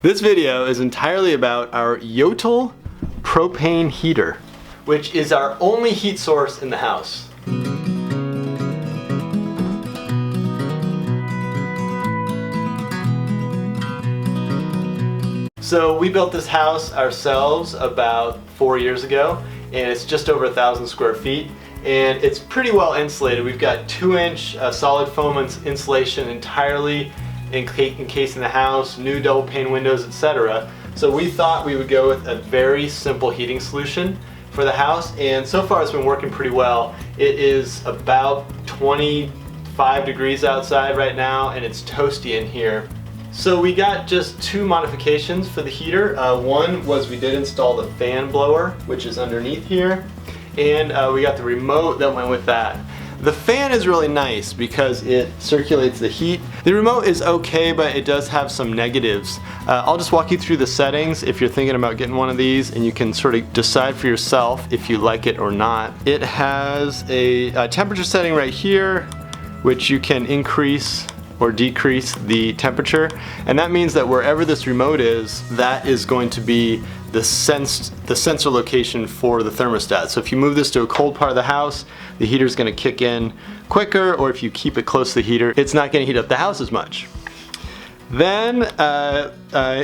This video is entirely about our Jotul Propane heater, which is our only heat source in the house. So we built this house ourselves about 4 years ago, and it's just over 1,000 square feet, and it's pretty well insulated. We've got 2-inch solid foam insulation entirely encasing the house, new double pane windows, etc. So we thought we would go with a very simple heating solution for the house, and so far it's been working pretty well. It is about 25 degrees outside right now, and it's toasty in here. So we got just 2 modifications for the heater. One was we did install the fan blower, which is underneath here, and we got the remote that went with that. The fan is really nice because it circulates the heat. The remote is okay, but it does have some negatives. I'll just walk you through the settings if you're thinking about getting one of these, and you can sort of decide for yourself if you like it or not. It has a temperature setting right here, which you can increase or decrease the temperature, and that means that wherever this remote is, that is going to be the sensor location for the thermostat. So if you move this to a cold part of the house, the heater's going to kick in quicker, or if you keep it close to the heater, it's not going to heat up the house as much. Then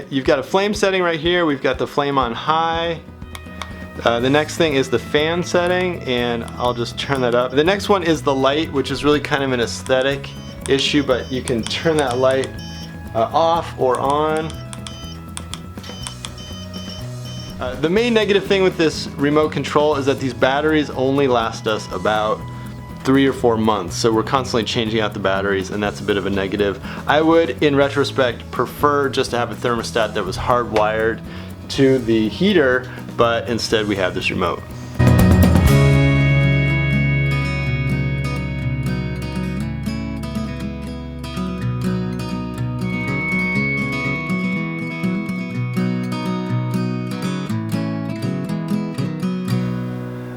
you've got a flame setting right here. We've got the flame on high. The next thing is the fan setting, and I'll just turn that up. The next one is the light, which is really kind of an aesthetic issue, but you can turn that light off or on. The main negative thing with this remote control is that these batteries only last us about 3 or 4 months, so we're constantly changing out the batteries, and that's a bit of a negative. I would, in retrospect, prefer just to have a thermostat that was hardwired to the heater, but instead we have this remote.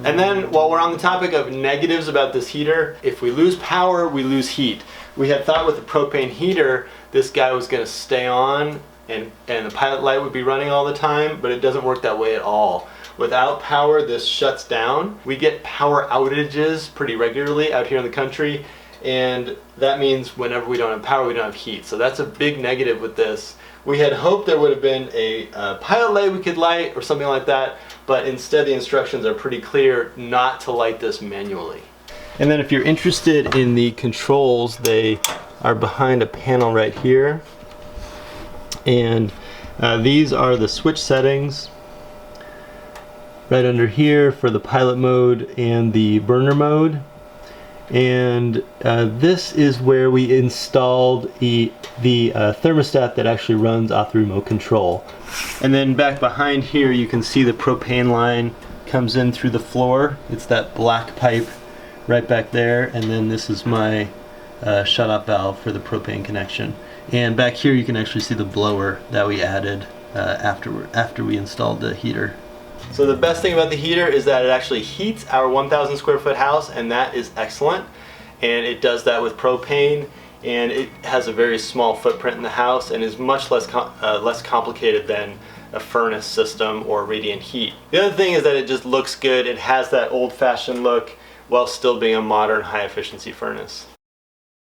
And then, while we're on the topic of negatives about this heater, if we lose power, we lose heat. We had thought with the propane heater, this guy was going to stay on and the pilot light would be running all the time, but it doesn't work that way at all. Without power, this shuts down. We get power outages pretty regularly out here in the country, and that means whenever we don't have power, we don't have heat. So that's a big negative with this. We had hoped there would have been a pilot light we could light or something like that, but instead the instructions are pretty clear not to light this manually. And then if you're interested in the controls, they are behind a panel right here. And these are the switch settings right under here for the pilot mode and the burner mode. And this is where we installed the thermostat that actually runs off the remote control. And then back behind here you can see the propane line comes in through the floor. It's that black pipe right back there, and then this is my shut-off valve for the propane connection. And back here you can actually see the blower that we added after we installed the heater. So the best thing about the heater is that it actually heats our 1,000 square foot house, and that is excellent. And it does that with propane, and it has a very small footprint in the house and is much less complicated than a furnace system or radiant heat. The other thing is that it just looks good. It has that old-fashioned look while still being a modern high-efficiency furnace.